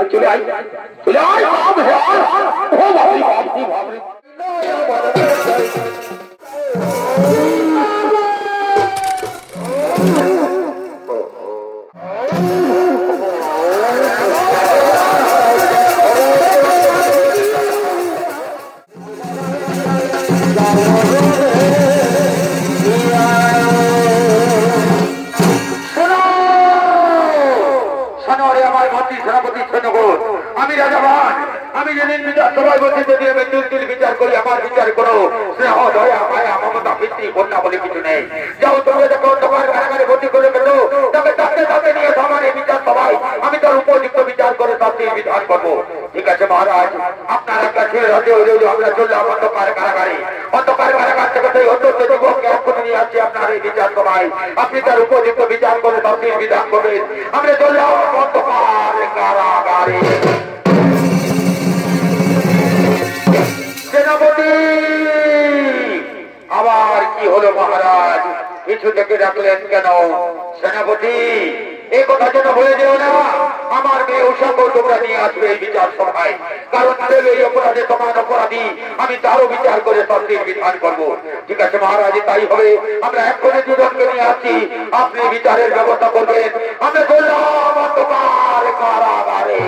চলে আয় চলে আয় বাপ হে ও বাবরি বাবরি বাবরি আমি রাজাবান আমি যেদিন বিচার সবাই বলছি যদি আমি তুল বিচার করি আমার বিচার করো স্নেহ দয়া মায়া মমতা ভিত্তি বন্যা বলে কিছু নেই যাও তুমি যখন তোমার কারাগারে ভর্তি করে পেলো তবে তাকে তাকে নিয়ে আমার এই বিচার সবাই আমি তার উপযুক্ত বিচার করে শাস্তির বিধান করবো ঠিক আছে মহারাজ আপনার একটা ছেলে হতে হলেও আমরা চললাম অন্ধকার কারাগারে থেকে সেই অত্যন্ত যুবককে এক্ষুনি নিয়ে আসছি আপনার এই বিচার সবাই আপনি তার উপযুক্ত বিচার করে শাস্তির বিধান করবেন আমরা চললাম অন্ধকার কারাগারে সেনাপতি আবার কি হলো মহারাজ কিছু থেকে রাখলেন কেন সেনাপতি এই কথা যেন বলে দিও না আমার মেয়ে উষাকে তোমরা নিয়ে আসবে এই বিচার সভায় কারণ এই অপরাধে সমান অপরাধী আমি তারও বিচার করে শাস্তির বিধান করবো ঠিক আছে মহারাজ তাই হবে আমরা এক্ষুনি দুজনকে নিয়ে আসছি আপনি বিচারের ব্যবস্থা করবেন আমরা চললাম অন্ধকার কারাগারে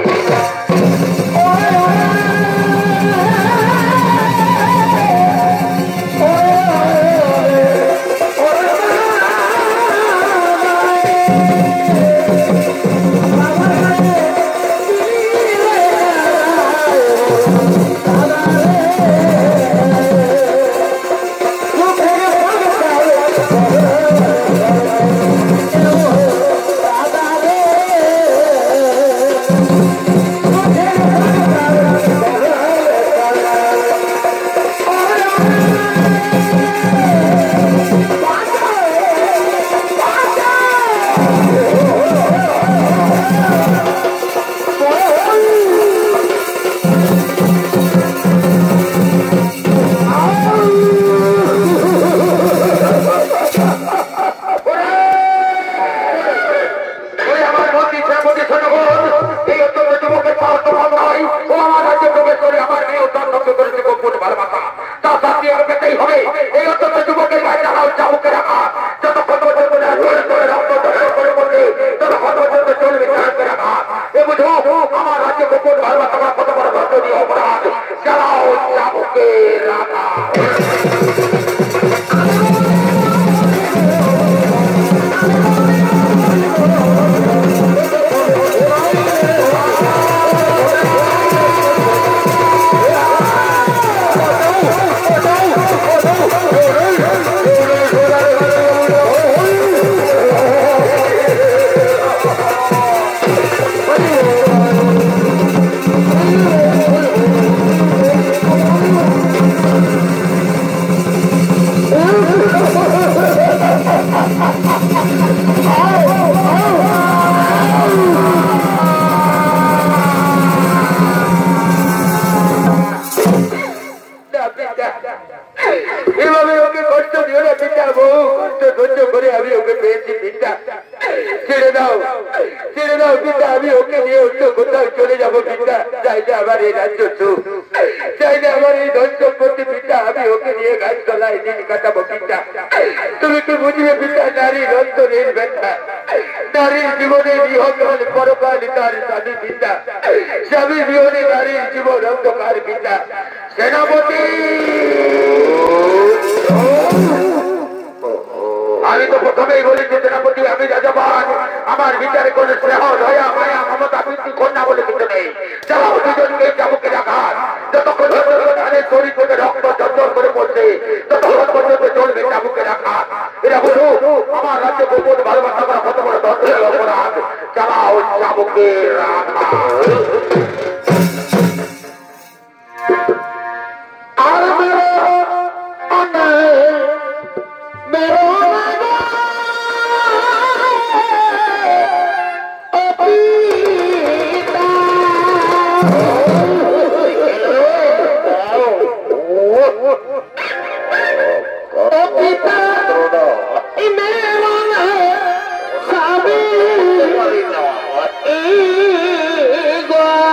Igual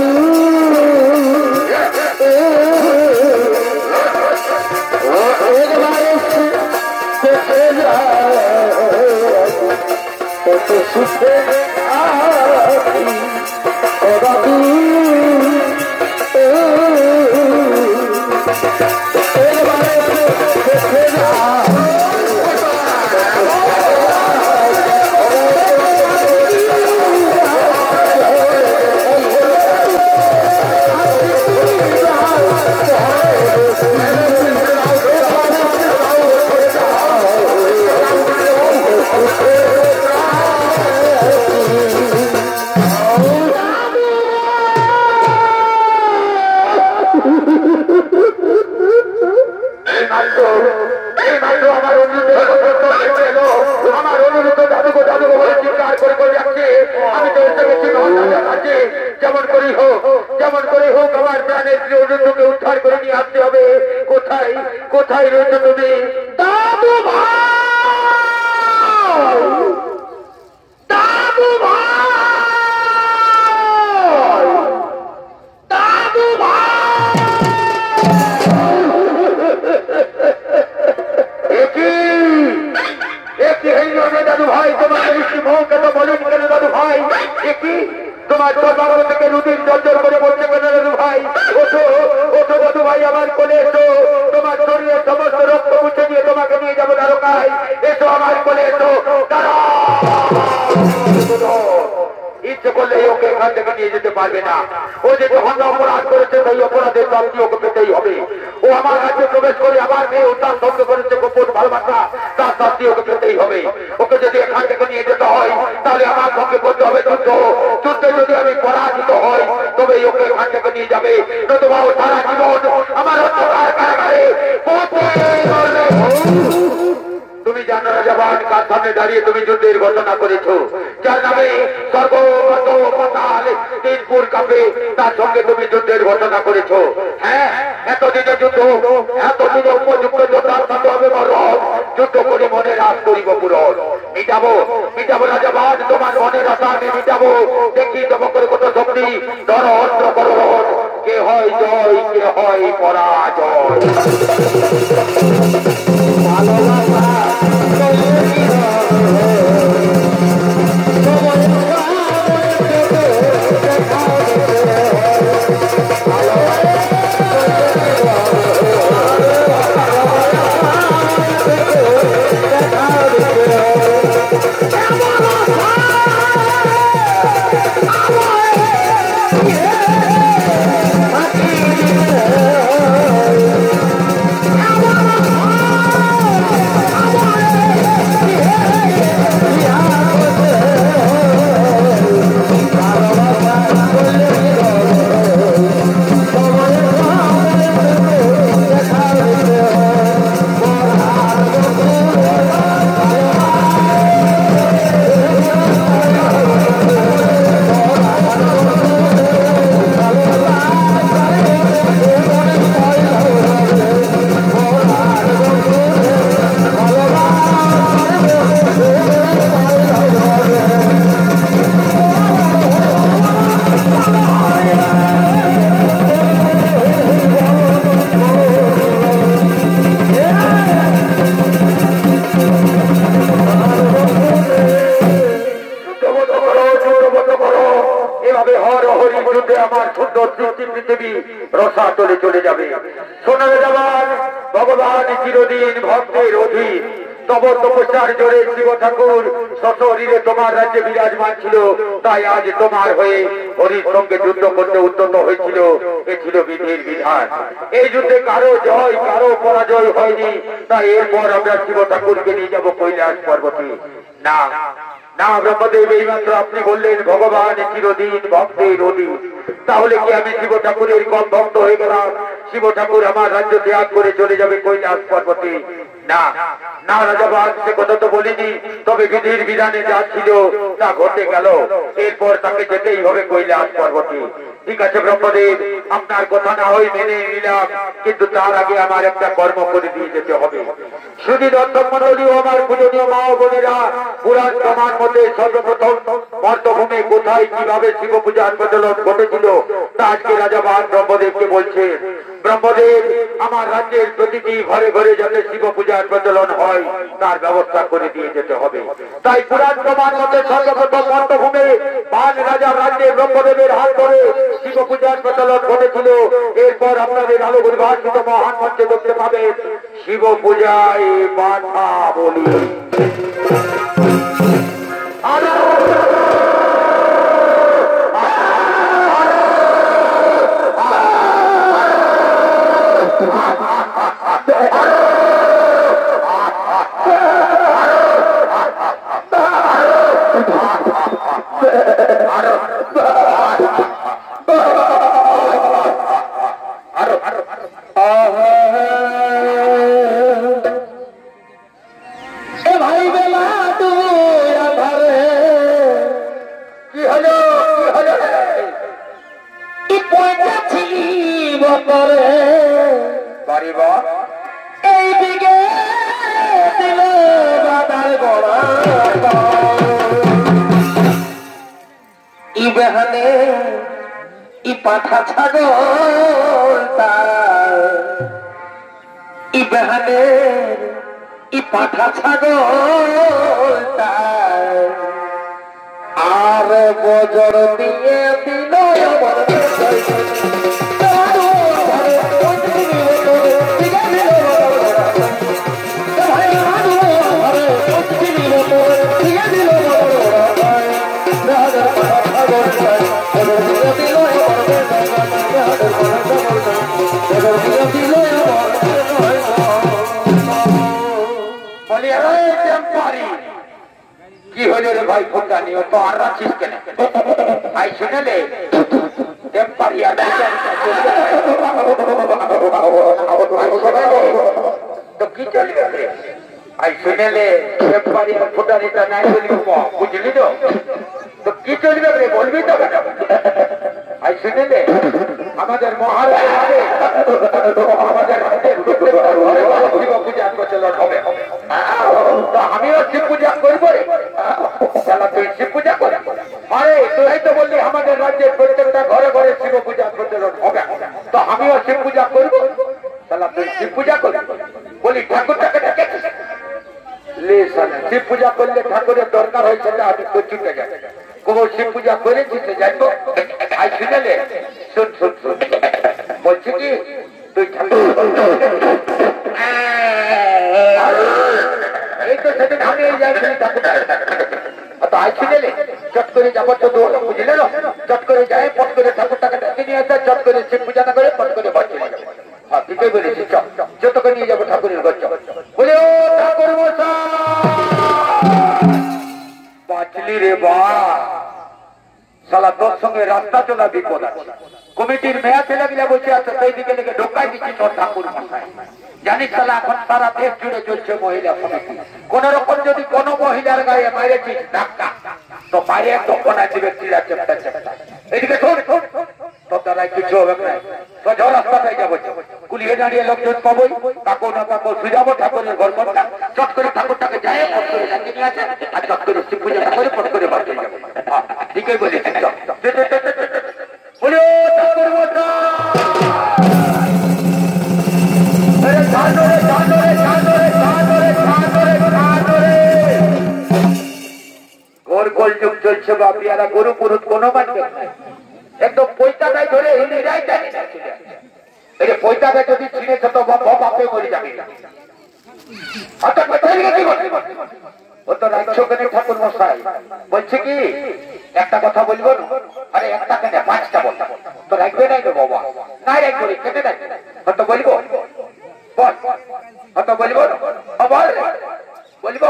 Oh, কত সুখে আছি ও বাবু কোথায় রয়েছে তুমি দাদু ভাই দাদু ভাই দাদু ভাই দাদু ভাই তোমার তো বলুন কেন দাদু ভাই একই তোমার বাবা থেকে রুটিন জর্জর করে বলছে কেন দাদু ভাই ওঠো ওঠো দাদু ভাই আমার কোলে এসো তোমার শরীরের সমস্ত রক্ত মুছে দিয়ে তোমাকে নিয়ে যাবো দ্বারকায় এসো আমার কোলে এসো ইচ্ছে করলে ওকে এখান থেকে নিয়ে যেতে পারবে না ও যে যখন অপরাধ করেছে সেই অপরাধের শাস্তি ওকে পেতেই হবে ও আমার রাজ্যে প্রবেশ করে আমার মেয়ে উদ্যান ধ্বংস করেছে গোপন ভালোবাসা তার শাস্তি ওকে পেতেই হবে ওকে যদি এখান থেকে নিয়ে যেতে হয় তাহলে আমার সঙ্গে করতে হবে যুদ্ধ যুদ্ধে যদি আমি পরাজিত হই তবে ওকে এখান থেকে নিয়ে যাবে নতুবা ও সারা জীবন আমার অন্ধকার কারাগারে তুমি জানো রাজাবান কার সামনে দাঁড়িয়ে তুমি যুদ্ধের ঘোষণা করেছো যার নামে স্বর্গ পাতাল তিনপুর কাঁপে তার সঙ্গে তুমি যুদ্ধের ঘোষণা করেছো হ্যাঁ এতদিনে যুদ্ধ এতদিনে উপযুক্ত যোদ্ধার সাথে হবে মরণ যুদ্ধ করে মনে রাজ করিব পুরন মিটাবো মিটাবো রাজাবান তোমার মনের আশা আমি মিটাবো দেখি তব করে কত শক্তি ধর অস্ত্র করণ কে হয় জয় কে হয় পরাজয় ভগবান চিরদিন ভক্তের অধীন তব তপস্যার জোরে শিব ঠাকুর সশরীরে তোমার রাজ্যে বিরাজমান ছিল তাই আজ তোমার হয়ে হরির সঙ্গে যুদ্ধ করতে উদ্যত হয়েছিল এ ছিল বিধির বিধান এই যুদ্ধে কারো জয় কারো পরাজয় হয়নি তাই এরপর আমরা শিব ঠাকুরকে নিয়ে যাবো কৈলাস পর্বতে না না ব্রহ্মদেব এইমাত্র আপনি বললেন ভগবান চিরদিন ভক্তের অধীন তাহলে কি আমি শিব ঠাকুরের কম ভক্ত হয়ে গেলাম শিব ঠাকুর আমার রাজ্য ত্যাগ করে চলে যাবে কৈলাস পর্বতে না না রাজাবান সে কথা তো বলিনি তবে বিধির বিধানে যা ছিল তা ঘটে গেল এরপর তাকে যেতেই হবে কৈলাস পর্বতে ঠিক আছে ব্রহ্মদেব আপনার কথা না হয় মেনে নিলাম কিন্তু তার আগে আমার একটা কর্ম করে দিয়ে যেতে হবে শুধু দর্শক মন্ডলী ও আমার পূজনীয় মা ও বোনেরা পুরাণ প্রমাণ মতে সর্বপ্রথম মর্তভূমে কোথায় কিভাবে শিব পূজার প্রচলন ঘটেছিল তা আজকে রাজাবান ব্রহ্মদেবকে বলছে ব্রহ্মদেব আমার রাজ্যের প্রতিটি ঘরে ঘরে যাতে শিব পূজার প্রচলন হয় তার ব্যবস্থা করে দিয়ে যেতে হবে। তাই পুরাণ প্রমাণ মতে সর্বপ্রথম মন্ত্রভূমে বাল রাজার রাজ্যে ব্রহ্মদেবের হাত ধরে শিব পূজার প্রচলন ঘটেছিল। এরপর আপনাদের আলো পরিভাষিত মহান মঞ্চে দেখতে পাবেন শিব পূজায় বাধা বলি। পাঠা ছাগল পাঠা ছাগল আর বজর দিয়ে দিল কি হলো রে ভাই ফোনটা নিয়ে তো আর রাখিস কেন? ভাই শুনেলে তো কি চলবে ভাই শুনেলে ফোটারিটা নাই বলবি বুঝলি তো? তো কি চলবে রে বলবি তো? ভাই শুনেলে আমাদের মহারাজ আমাদের শিব পূজার প্রচলন হবে। আমিও শিব পূজা করবো রে। তুই শিব পূজা করে আরে তুই তো বললি আমাদের রাজ্যের প্রত্যেকটা ঘরে ঘরে শিব পূজা প্রচলন হবে, তো আমিও শিব পূজা করবো। তাহলে তুই শিব পূজা করবি বলি ঠাকুরটাকে ডেকে শিব পূজা করলে ঠাকুরের দরকার হয়েছে না আমি তো ছুটে যাই কোনো শিব পূজা করেছি তো যাইবো। আই শুনেলে শুন শুন শুন বলছি কি তুই এই তো সেদিন আমি এই যাই ঠাকুরটা তো আই শুনেলে চট করে যাবো তো বুঝলে না, চট করে যায় পট করে ঠাকুরটাকে ডেকে নিয়ে আসে, চট করে শিব পূজা না করে পট করে বাড়ি চলে যাবো। হ্যাঁ ঠিকই বলেছি, যত করে নিয়ে যাবো ঠাকুরের ঘর বলে ও ঠাকুর মশাই বাঁচলি রে বা শালা তোর সঙ্গে রাস্তা চলা বিপদ আছে। কমিটির মেয়া ছেলে গিলা বসে আছে সেই দিকে লেগে ঢোকাই দিচ্ছি তোর ঠাকুর মশাই। জানিস শালা এখন সারা দেশ জুড়ে চলছে মহিলা সমিতি। কোন রকম যদি কোন মহিলার গায়ে মারেছিস ধাক্কা তো বাইরে দোকানা দিবে চিরা চেপটা চেপটা। এদিকে শোন তোর দ্বারাই কিছু হবে না, সোজা রাস্তাটাই যাবো। কুলিয়ে দাঁড়িয়ে লোকজন পাবোই, কাকো না কাকো সুজাবো ঠাকুরের ঘর ঘরটা চট করে ঠাকুরটাকে যায় পট করে ডাকিয়ে নিয়ে আসে আর চট করে শিব পূজাটা করে পট করে বাড়ি যাবো। ঠিকই বলেছি বলি ও ঠাকুর মশাই ঘোর গোল যুগ চলছে বাপিয়ারা গরু পুরুত কোনো মানবে একদম পয়সাটাই ধরে হিন্দিরাই জানি না এই যে পয়সাটা যদি ছিঁড়েছে তো বাপে মরে যাবে। ও তো রাখছো কেন ঠাকুর মশাই? বলছে কি একটা কথা বলবো না? আরে একটা কেন পাঁচটা বলতে তো রাখবে নাই তো বাবা? নাই রাখবো কেটে রাখবে কত বলবো বল কত বলবো বল বলবো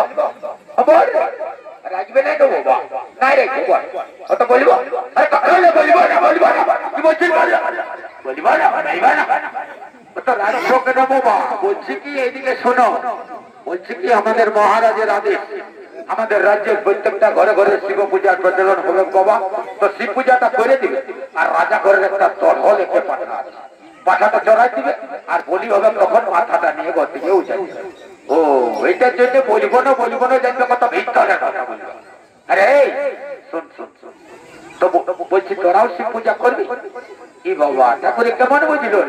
বল রাখবে নাই তো বাবা? নাই রাখবো বল কত বলবো? আরে কখনো বলবো না বলবো না কি বলছিস বলবো না রাখবে না তো রাখছো কেন বাবা? বলছি কি এইদিকে শোনো, বলছি কি আমাদের মহারাজের আদেশ আমাদের রাজ্যের প্রত্যেকটা ঘরে ঘরে শিব পূজার প্রচলন হবে বাবা। তো শিব পূজাটা করে দিবে আর রাজা ঘরের একটা চড়ল একে পাঠা আছে, পাঠাটা চড়াই দিবে আর বলি হবে তখন মাথাটা নিয়ে ঘর দিকেও যাবে। ও এইটার জন্য বলবো না জানবে কত ভিতরে কথা বলবো। আরে শোন শোন শোন তো বলছি তোরাও শিব পূজা করবি? কি বাবা ঠাকুরে কেমন বুঝলো?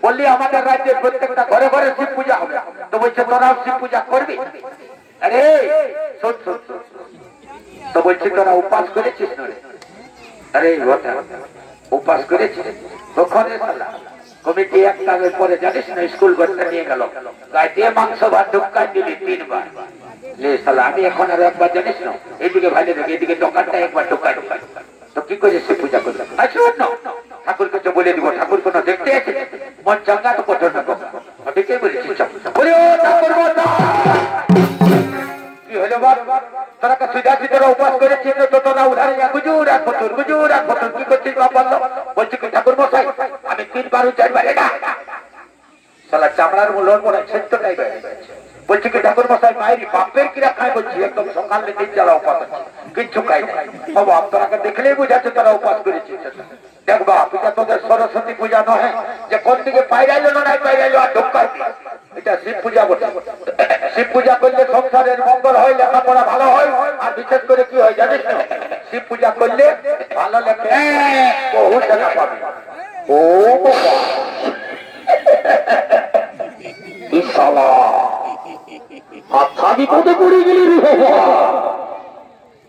বললি আমাদের রাজ্যের প্রত্যেকটা ঘরে ঘরে শিব পূজা হবে। তো বলছে তোরাও শিব পূজা করবি? আরে শোন শোন, তো বলছি তোরা উপাস করেছিস না রে? আরে উপাস করেছিস? তখন কমিটি এক কাজের পরে জানিস না স্কুল করতে নিয়ে গেল, গায়ে দিয়ে মাংস ভাত ঢুকাই দিলি 3 বার। আমি এখন আর একবার জানিস না এইদিকে ভাইলে দেখি এদিকে দোকানটা একবার ঢুকাই ঢুকাই। তো কি করে সে পূজা করবে? ঠাকুরকে তো বলে দিব, ঠাকুর কোনো দেখতে আছে মন চাঙ্গা তো কঠোর না ঠিকই বলেছি। কি হলো তোরা সুবিধা তোরা উপাস করেছিস তো তোরা উধারে গুজুর এক বছর গুজুর এক বছর কি করছিস? বলছি কি ঠাকুর মশাই আমি 3 বার 4 বার এটা সালা চামড়ার মূলন মনে ছেত্রটাই বেড়ে গেছে। বলছি কি ঠাকুর মশাই মায়ের বাপের কিরা খায়? বলছি একদম সকালে 3 জ্বালা উপাস আছে, কিচ্ছু খাই না। বাবা আপনাকে দেখলেই বুঝাচ্ছে তারা উপাস করেছিস। দেখবা এটা তোদের সরস্বতী পূজা নয় যে কোন দিকে পাইরাইলো না নাই পাইরাইলো আর ঢুকাই, এটা শিব পূজা বটে। শিব পূজা করলে সংসারের মঙ্গল হয়, লেখাপড়া ভালো হয়, আর বিশেষ করে কি হয় জানিস না? শিব পূজা করলে ভালো লেখে বহু টাকা পাবে। ও আচ্ছা বিপদে পড়ে গেলি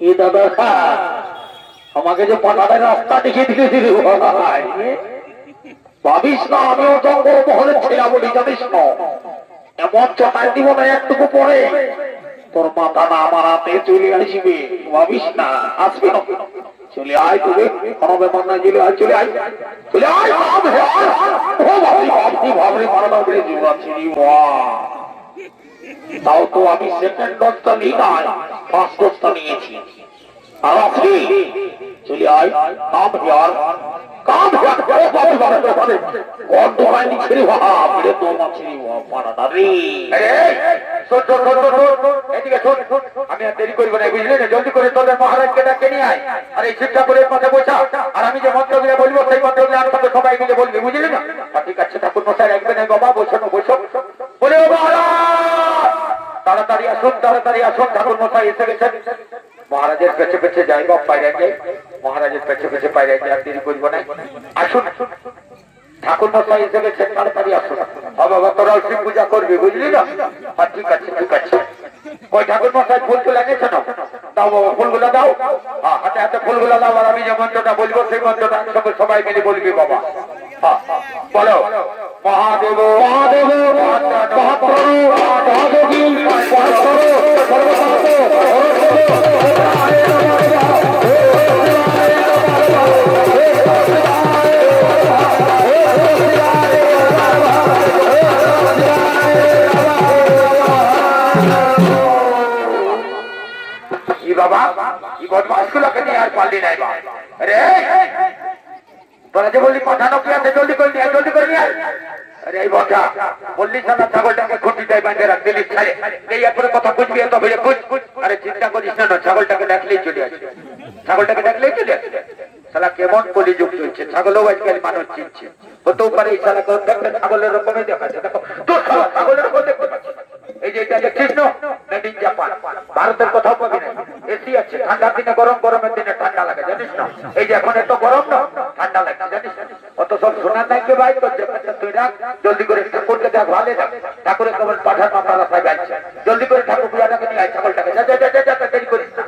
এ দাদা, আমাকে যে পাঠাতে রাস্তা দেখিয়ে দিয়েছিল ভাবিস না আমিও জঙ্গল মহলের ছেলা বলি জানিস না? এমন চটাই দিব না একটুকু পরে তোর মাথা না আমার হাতে চলে আসবে, ভাবিস না আসবে না। চলে আয় তুমি, কোনো ব্যাপার না, চলে আয় চলে আয় চলে আয়। ভাবরে মারা বলে জুড়াচ্ছি তাও তো আমি সেকেন্ড ডোজটা নিই নাই, 5 ডোজটা নিয়েছি। আর আপনি চলে আয় কাম হেয়ার কাম আমি আর দেরি করবো না, বুঝলি না? জলদি করে তোদের মহারাজকে ডাকে নিয়ে আয়, আর এই শিক্ষা করে কথা বোঝা, আর আমি যে মন্ত্রগুলো বলবো সেই মন্ত্রগুলো আর সাথে সবাই মিলে বলবি, বুঝলি না? ঠিক আছে ঠাকুর মশাই রাখবেন বাবা, বসো বসো বলে তাড়াতাড়ি আসুন তাড়াতাড়ি আসুন, ঠাকুর মশাই এসে গেছেন। মহারাজের পেছে পেছে যাই বা পায়রা যাই, মহারাজের পেছে পেছে পায়রা যাই, আর দেরি করবো না, আসুন ঠাকুর মশাই এসে গেছেন, তাড়াতাড়ি আসুন। বাবা তোরাও শিব পূজা করবি, বুঝলি না? ঠিক আছে ঠিক আছে। ওই ঠাকুর মশাই ফুল তুলে এনেছে না? দাও বাবা ফুলগুলো দাও, হাতে হাতে ফুলগুলো দাও, আর আমি যে মন্ত্রটা বলবো সেই মন্ত্রটা সঙ্গে সবাই মিলে বলবি বাবা। বলো মহাদেব মহাদেব মহাদেবী বাবা এই বদমাস গুলোকে নিয়ে আর পারলি নাই বা রে, তোরা যে বললি পাঠানো কি আছে জলদি করে নিয়ে জলদি করে নিয়ে আরে এই বটা বললি সারা ছাগলটাকে খুঁটিটাই বাঁধে রাখ দিলি ছাড়ে এই একবারে কথা বুঝবি এত ভিড়ে খুঁজ। আরে চিন্তা করিস না, ছাগলটাকে ডাকলেই চলে আসবে, ছাগলটাকে ডাকলেই চলে আসবে। শালা কেমন কলিযুগ চলছে, ছাগলও আজকাল মানুষ চিনছে। হতেও পারে এই শালা দেখবে ছাগলের রকমই দেখাচ্ছে, দেখো তোর ছাগলের রকম দেখতে পাচ্ছি। এই যে এটা দেখছিস না মেড ইন জাপান, ভারতের কোথাও পাবি না। এসি আছে, ঠান্ডার দিনে গরম, গরমের দিনে ঠান্ডা লাগে জানিস না? এই যে এখন এত গরম না ঠান্ডা লাগছে জানিস না? অত সব শোনা থাকবে ভাই, তোর জায়গাটা তুই রাখ, জলদি করে ঠাকুরকে দেখ ভালো দেখ, ঠাকুরের কেবল পাঠার মাথা রাস্তায় গাইছে, জলদি করে ঠাকুর পূজাটাকে নিয়ে আয়, ছাগলটাকে যা যা যা যা দেরি করিস না।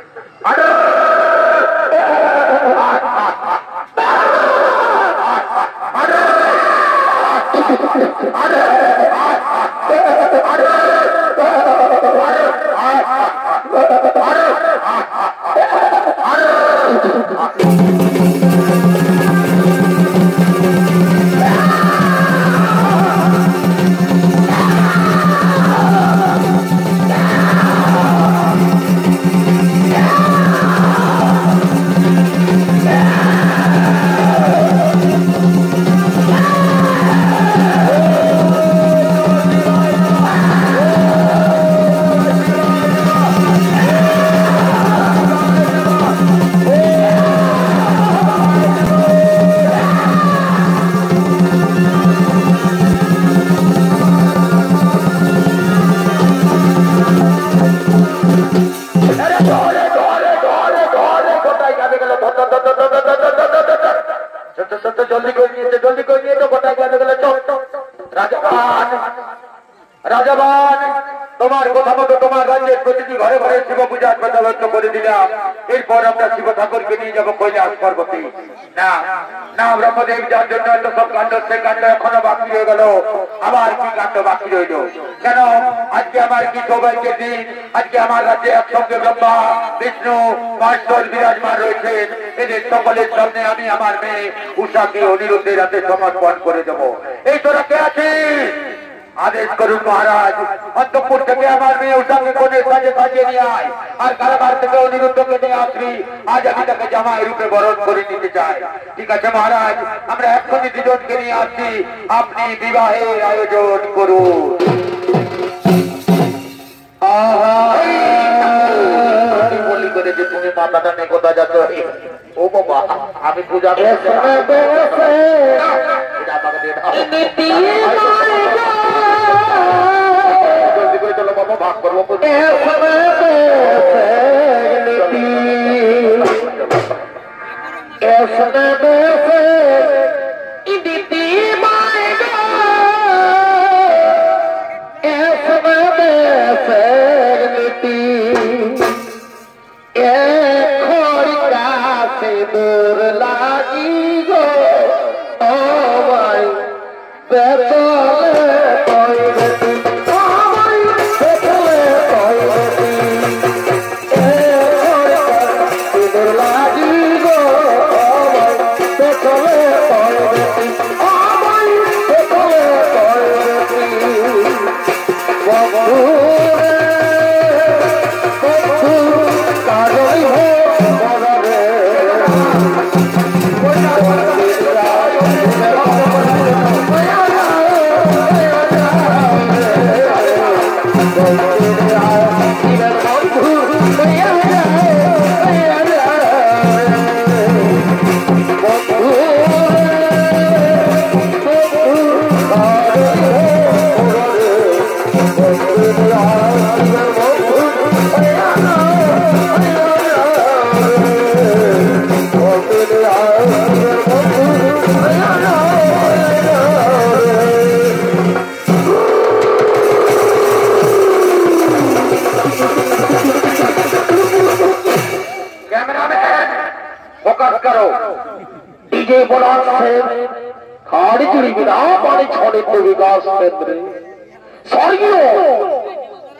জলদি করে নিয়েছে এরপর আমরা শিব ঠাকুরকে নিয়ে যাবো কৈলাস পর্বতে। না না ব্রহ্মদেব যার জন্য এত সব কাণ্ড, সে কাণ্ড এখনো বাকি রয়ে গেল। আবার কি কাণ্ড বাকি রইল? কেন আজকে আমার কি সৌভাগ্যের দিন? আজকে আমার রাজ্যে একসঙ্গে ব্রহ্মা বিষ্ণু মহেশ্বর বিরাজমান রয়েছেন। এদের সকলের সামনে আমি আমার মেয়ে উষাকে অনিরুদ্ধের হাতে সমর্পণ করে দেবো। এই তোরা কে আছিস? আদেশ করুন মহারাজ, অন্তঃপুর থেকে আমার মেয়ে উষাকে কোণে সাজে সাজিয়ে নিয়ে আয়, আর কারাগার থেকে অনিরুদ্ধকে নিয়ে আসবি। আজ আমি তাকে জামাই রূপে বরণ করে নিতে চাই। ঠিক আছে মহারাজ, আমরা এক্ষুনি দুজনকে নিয়ে আসছি, আপনি বিবাহের আয়োজন করুন। বলি করে যে তুমি মাথাটা নিয়ে কোথায় যাচ্ছ? ও বাবা, আমি পূজা ভাগ করবো।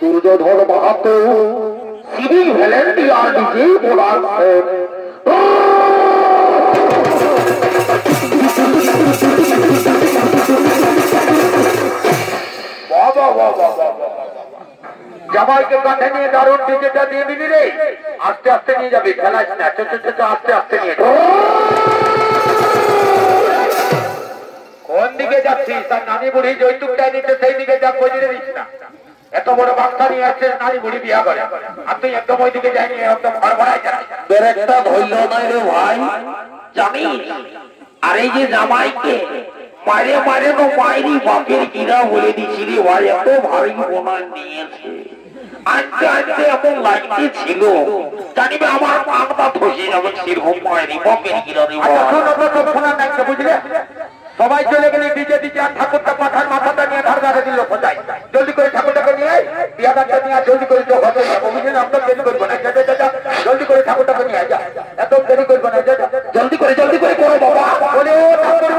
Duryodhan Mahato civil volunteer DJ বোলার জামাইকে কাঁধে নিয়ে দারুণ ডিজেটা দিয়ে দিবি রে। আস্তে আস্তে নিয়ে যাবি, খেলাস না, আস্তে আস্তে নিয়ে কোন দিকে যাচ্ছিস? তার নানি বুড়ি যৌতুকটা নিতে সেই দিকে যা, খোঁজে দিস না। এত বড় বাচ্চা নিয়ে আসছে, নানি বুড়ি বিয়া করে, আর তুই একদম ওই দিকে যাইনি, একদম ঘর ভরাই যাই। একটা ধরল নাই রে ভাই, জানি। আর এই যে জামাইকে মারে মারে তো মায়েরই বাপের কিরা বলে দিছি রে ভাই, এত ভারী প্রমাণ নিয়েছে। আনতে আনতে এমন লাগতে ছিল, জানিবে আমার মাথা ফসে যাবে সেরকম মায়েরই বাপের কিরা রে ভাই। শোনা নাই, বুঝলে? সবাই চলে গেলে ডিজে ডিজে, আর ঠাকুরটা পাঠার মাথাটা নিয়ে ধার ধারে দিল কোথায়? জলদি করে ঠাকুরটাকে নিয়ে বিয়াদারটা নিয়ে জলদি করে তো হতে যাবো, বুঝলেন? আপনার দেরি করবো না, জলদি করে ঠাকুরটাকে নিয়ে যা, এত দেরি করবো না, জলদি করে করো বাবা। বলে ও ঠাকুর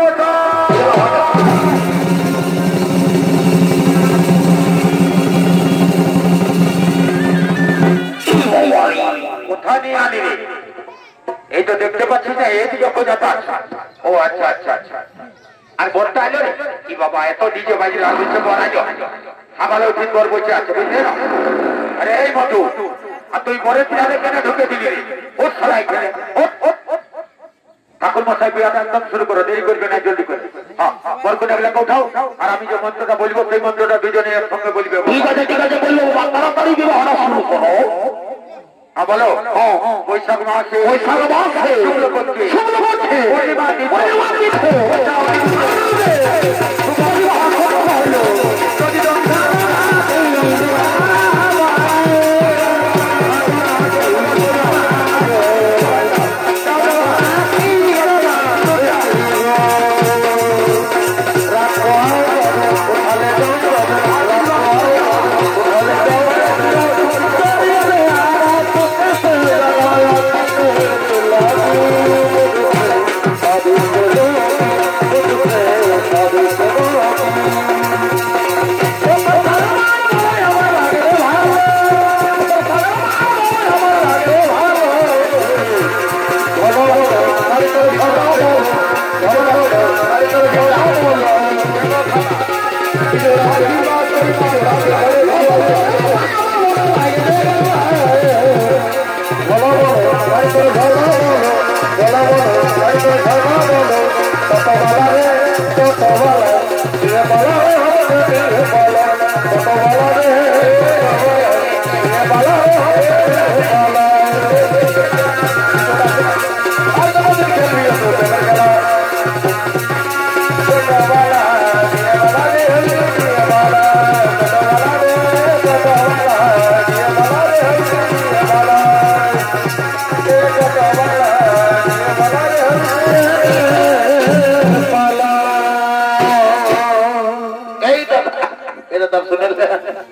কোথায় নিয়ে আনি রে? এই তো দেখতে পাচ্ছিস না, এই দিকে খোঁজাতা। ও আচ্ছা আচ্ছা আচ্ছা। আর বলটা এলো রে কি বাবা, এত ডিজে বাজি লাগছে বড়াইলো, সকালেও ঠিক বর বসে আছে, বুঝলে না? আরে এই মধু, আর তুই বরের চেয়ারে কেন ঢুকে দিলি রে? ওর সরাই খেলে ঠাকুর মশাই বিয়াটা একদম শুরু করো, দেরি করবে না, জলদি করে। হ্যাঁ, বরকনে এগুলোকে উঠাও, আর আমি যে মন্ত্রটা বলবো সেই মন্ত্রটা দুজনে একসঙ্গে বলবে। ঠিক আছে বলবো, তাড়াতাড়ি বিবাহটা শুরু করো। বলো। বৈশাখ মাসে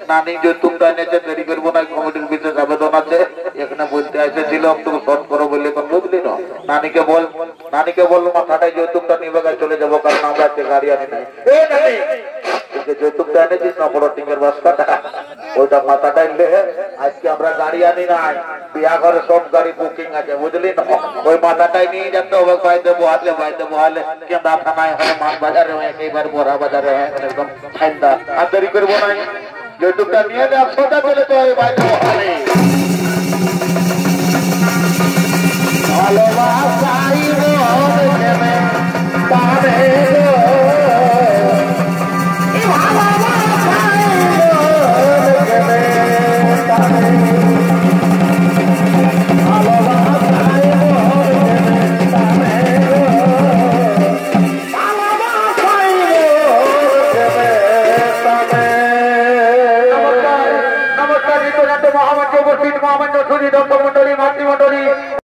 नानी जो तुम कहने देरी करबो ना कमिटिर विशेष आवेदन আছে এখানে বলতে এসেছিলাম তুমি শর্ট করো বলে কোন বুঝলি না নানিকে বল মাথাটাই যৌতুকটা নিবে চলে যাব কারণ আমরা আজকে গাড়ি আনি নাই এ নানি যে যৌতুকটা এনেছিস না বড় টিঙ্গের বস্তাটা ওইটা মাথাটাই লে আজকে আমরা গাড়ি আনি নাই বিয়া করে সব গাড়ি বুকিং আছে বুঝলি না ওই মাথাটাই নিয়ে যেতে হবে বাইতে বহালে কেন্দা থানায় হয় মান বাজারে হয় একবার বড়া বাজারে হয় একদম ঠান্ডা আর দেরি করবো না যৌতুকটা নিয়ে যা সোজা চলে তো ওই বাইতে বহালে ভালোবাসাই মন প্রেমে তারে মহামান্য উপস্থিত মহামান্য সুধী দত্ত মন্ডলী মাতৃমন্ডলী